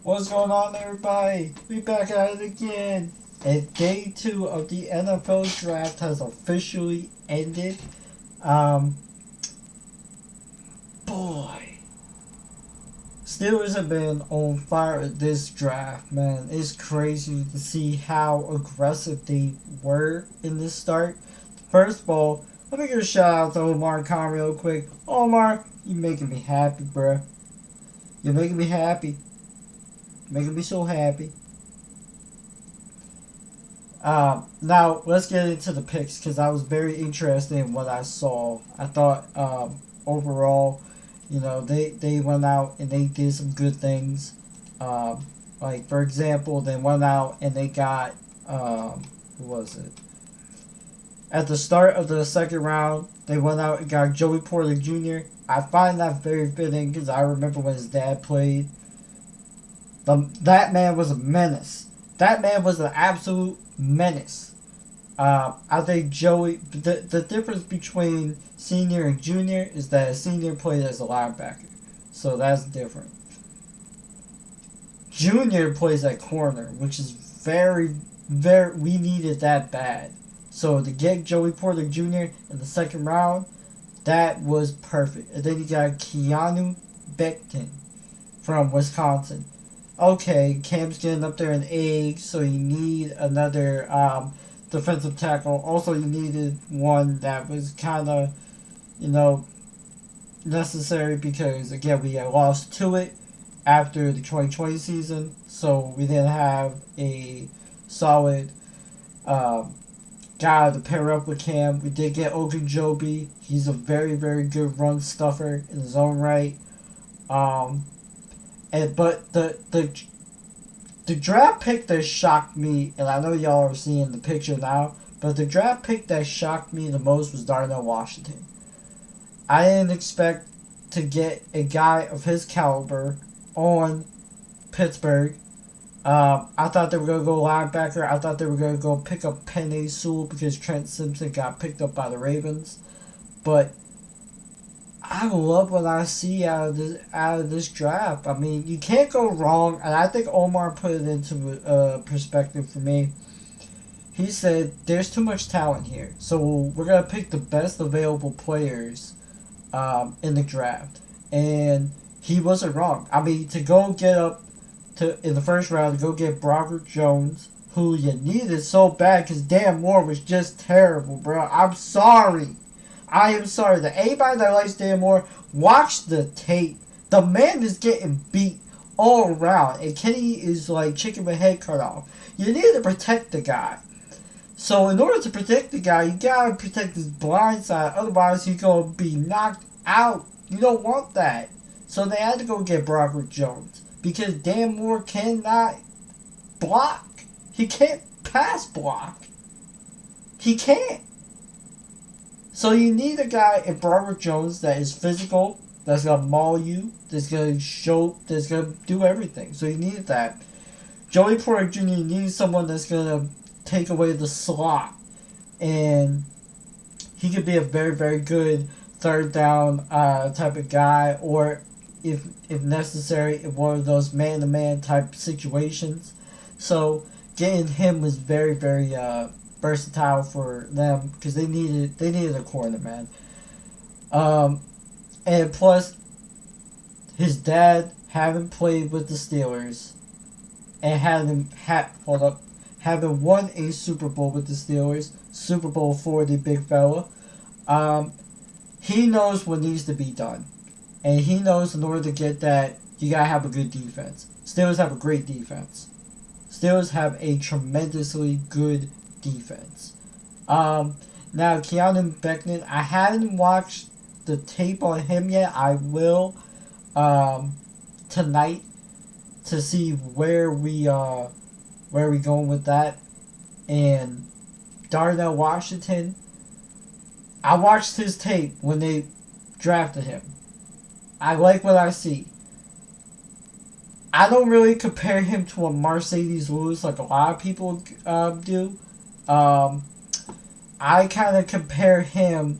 What's going on, everybody? We back at it again. And day 2 of the NFL draft has officially ended. Um, boy, Steelers have been on fire at this draft, man. It's crazy to see how aggressive they were in this start. First of all, let me give a shout out to Omar Khan real quick. Omar, you making me happy, bruh. You're making me happy. Making me so happy. Now let's get into the picks because I was very interested in what I saw. I thought overall, they went out and they did some good things. Like for example, they went out and they got who was it? At the start of the second round, they went out and got Joey Porter Jr. I find that very fitting because I remember when his dad played. That man was a menace. That man was an absolute menace. I think Joey. The difference between senior and junior is that senior played as a linebacker, so that's different. Junior plays at corner, which is very. We needed that bad. So to get Joey Porter Jr. in the second round, that was perfect. And then you got Keanu Becton from Wisconsin. Okay, Cam's getting up there in age, so you need another defensive tackle. Also, you needed one that was kind of, you know, necessary because, again, we had lost to it after the 2020 season, so we didn't have a solid guy to pair up with Cam. We did get Ogunjobi. He's a very good run stuffer in his own right. But the draft pick that shocked me, and I know y'all are seeing the picture now, but the draft pick that shocked me the most was Darnell Washington. I didn't expect to get a guy of his caliber on Pittsburgh. I thought they were going to go linebacker. I thought they were going to go pick up Penei Sewell because Trent Simpson got picked up by the Ravens. But I love what I see out of this draft. I mean, you can't go wrong, and I think Omar put it into perspective for me. He said there's too much talent here, so we're gonna pick the best available players in the draft, and he wasn't wrong. I mean, to go get up to in the first round to go get Broderick Jones, who you needed so bad because Dan Moore was just terrible, bro. I'm sorry. I am sorry that anybody that likes Dan Moore, watch the tape. The man is getting beat all around, and Kenny is like chicken with head cut off. You need to protect the guy. So in order to protect the guy, you gotta protect his blind side. Otherwise, he's gonna be knocked out. You don't want that. So they had to go get Broderick Jones because Dan Moore cannot block. He can't pass block. He can't. So you need a guy in Broderick Jones that is physical, that's gonna maul you, that's gonna show, that's gonna do everything. So you needed that. Joey Porter Jr. needs someone that's gonna take away the slot, and he could be a very good third down type of guy, or if necessary, in one of those man to man type situations. So getting him was very versatile for them because they needed a corner, man. And plus, his dad having played with the Steelers and having won a Super Bowl with the Steelers, Super Bowl 40, big fella. He knows what needs to be done, and he knows in order to get that, you gotta have a good defense. Steelers have a great defense. Steelers have a tremendously good defense. Now Keanu Becton, I haven't watched the tape on him yet. I will tonight to see where we going with that. And Darnell Washington, I watched his tape when they drafted him. I like what I see. I don't really compare him to a Mercedes Lewis like a lot of people do. I kind of compare him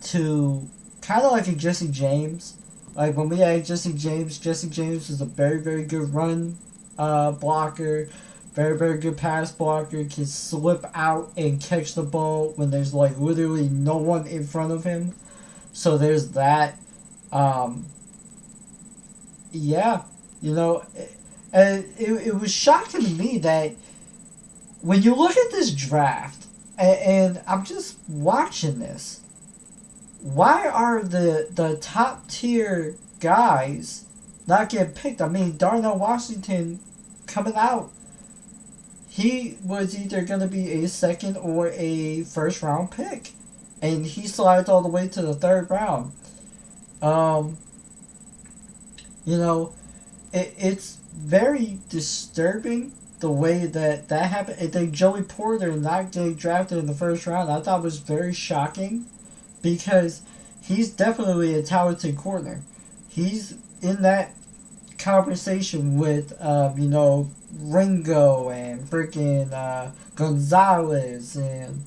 to kind of like a Jesse James. Like when we had Jesse James was a very, very good run blocker, very, very good pass blocker, can slip out and catch the ball when there's like literally no one in front of him. So there's that. Um, yeah, you know, and it was shocking to me that when you look at this draft, and I'm just watching this, why are the top tier guys not getting picked? I mean, Darnell Washington coming out, he was either going to be a second or a first round pick, and he slides all the way to the third round. Um, you know, it's very disturbing the way that happened. I think Joey Porter not getting drafted in the first round, I thought was very shocking because he's definitely a talented corner. He's in that conversation with, Ringo and freaking Gonzalez, and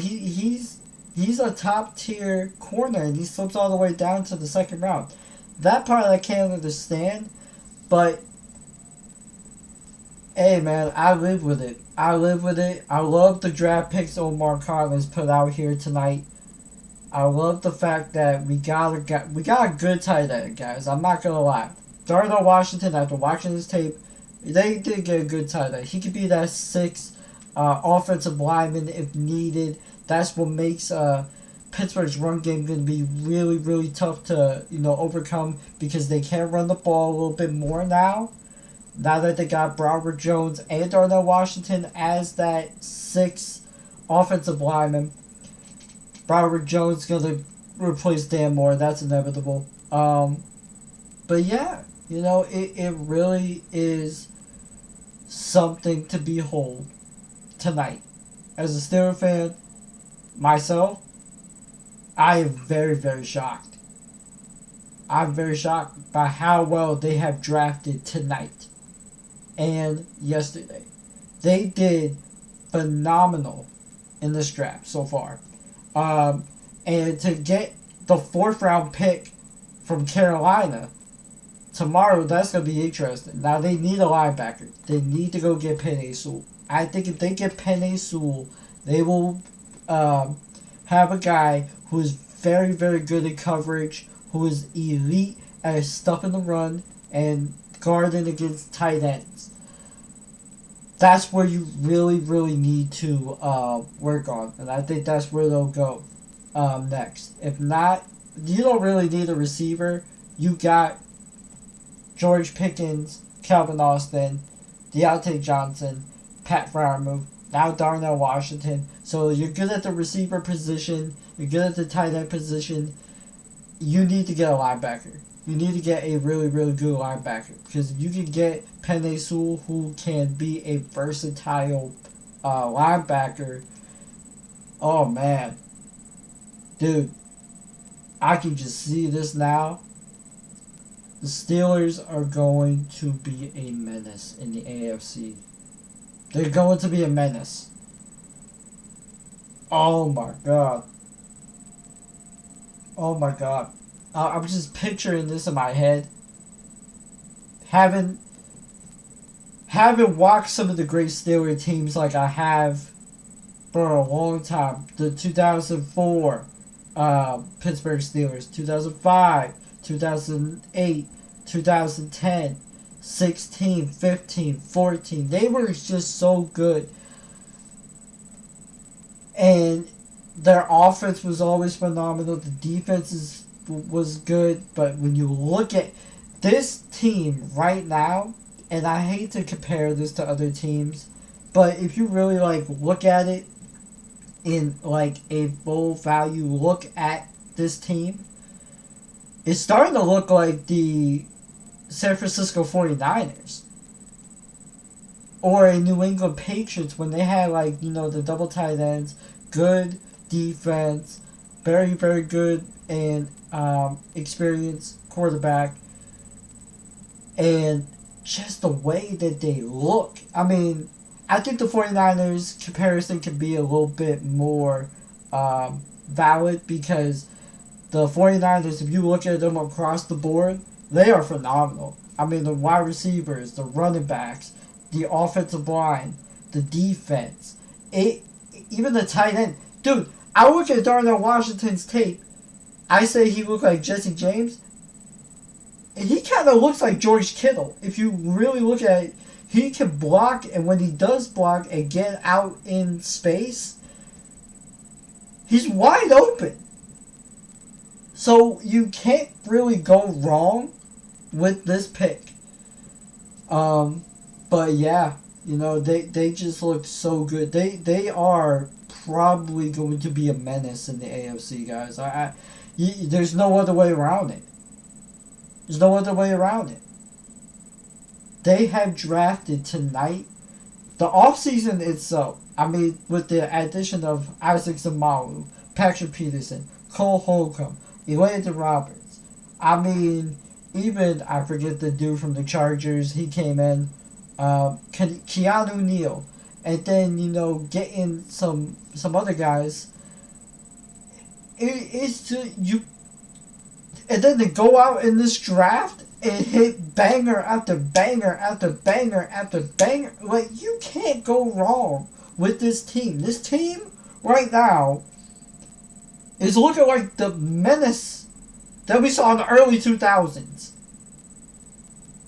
he's a top tier corner, and he slips all the way down to the second round. That part I can't understand, but hey man, I live with it. I live with it. I love the draft picks Omar Collins put out here tonight. I love the fact that we got a good tight end, guys. I'm not gonna lie. Darnell Washington, after watching this tape, they did get a good tight end. He could be that sixth offensive lineman if needed. That's what makes Pittsburgh's run game going to be really, really tough to overcome because they can run the ball a little bit more now. Now that they got Broward Jones and Darnell Washington as that sixth offensive lineman, Broward Jones going to replace Dan Moore. That's inevitable. But yeah, it really is something to behold tonight. As a Steelers fan, myself, I am very, very shocked. I'm very shocked by how well they have drafted tonight and yesterday. They did phenomenal in this draft so far. And to get the fourth round pick from Carolina tomorrow, that's going to be interesting. Now, they need a linebacker. They need to go get Penei Sewell. I think if they get Penei Sewell, they will have a guy who is very, very good at coverage, who is elite at stuffing the run and guarding against tight ends. That's where you really, really need to work on. And I think that's where they'll go next. If not, you don't really need a receiver. You got George Pickens, Calvin Austin, Deontay Johnson, Pat Freiermuth, now Darnell Washington. So you're good at the receiver position. You're good at the tight end position. You need to get a linebacker. You need to get a really, really good linebacker. Because if you can get Penei Sewell, who can be a versatile linebacker, oh man. Dude, I can just see this now. The Steelers are going to be a menace in the AFC. They're going to be a menace. Oh my god. Oh my god. I'm just picturing this in my head. Having watched some of the great Steelers teams like I have for a long time. The 2004 Pittsburgh Steelers, 2005, 2008, 2010, 16, 15, 14. They were just so good. And their offense was always phenomenal. The defense was good. But when you look at this team right now, and I hate to compare this to other teams, but if you really look at it in a full value look at this team, it's starting to look like the San Francisco 49ers or a New England Patriots when they had the double tight ends, good defense, very, very good and experienced quarterback, and just the way that they look. I mean, I think the 49ers comparison can be a little bit more valid because the 49ers, if you look at them across the board, they are phenomenal. I mean, the wide receivers, the running backs, the offensive line, the defense, even the tight end. Dude, I look at Darnell Washington's tape. I say he looked like Jesse James. And he kind of looks like George Kittle. If you really look at it, he can block, and when he does block and get out in space, he's wide open. So you can't really go wrong with this pick. But yeah, they just look so good. They are probably going to be a menace in the AFC, guys. There's no other way around it. There's no other way around it. They have drafted tonight. The offseason itself, I mean, with the addition of Isaac Samalu, Patrick Peterson, Cole Holcomb, Elijah Roberts. I mean, even, I forget the dude from the Chargers, he came in. Keanu Neal. And then, getting some other guys. It's just, and then to go out in this draft and hit banger after banger after banger after banger. Like, you can't go wrong with this team. This team right now is looking like the menace that we saw in the early 2000s.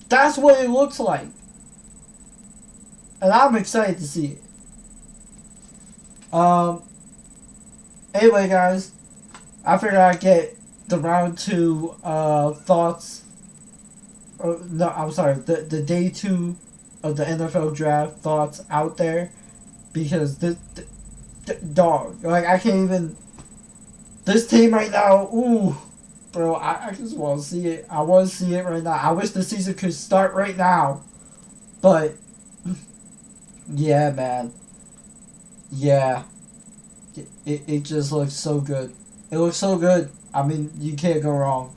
That's what it looks like. And I'm excited to see it. Anyway, guys, I figured I'd get the round 2 thoughts. No, I'm sorry, the day 2 of the NFL draft thoughts out there, because the dog, like, I can't even. This team right now, ooh, bro, I just want to see it. I want to see it right now. I wish the season could start right now, but yeah, man, yeah, it just looks so good. It looks so good. I mean, you can't go wrong.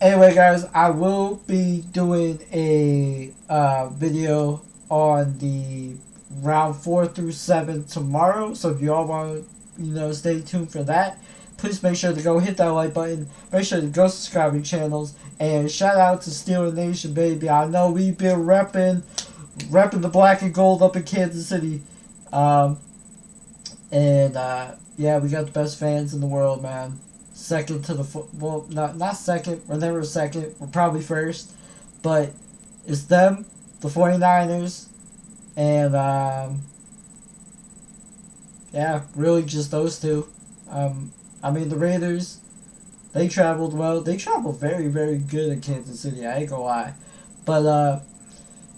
Anyway, guys, I will be doing a video on the round 4 through 7 tomorrow. So if you all want to, stay tuned for that. Please make sure to go hit that like button. Make sure to go subscribe to channels. And shout out to Steeler Nation, baby. I know we've been repping the black and gold up in Kansas City. Yeah, we got the best fans in the world, man. Second to the well, not second. We're never second. We're probably first, but it's them, the 49ers, and yeah, really just those two. I mean, the Raiders, they traveled well. They traveled very, very good in Kansas City. I ain't gonna lie, but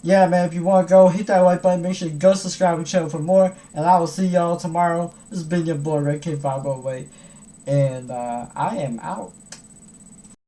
yeah, man, if you want to go, hit that like button. Make sure you go subscribe to the channel for more. And I will see y'all tomorrow. This has been your boy, Red K508. And I am out.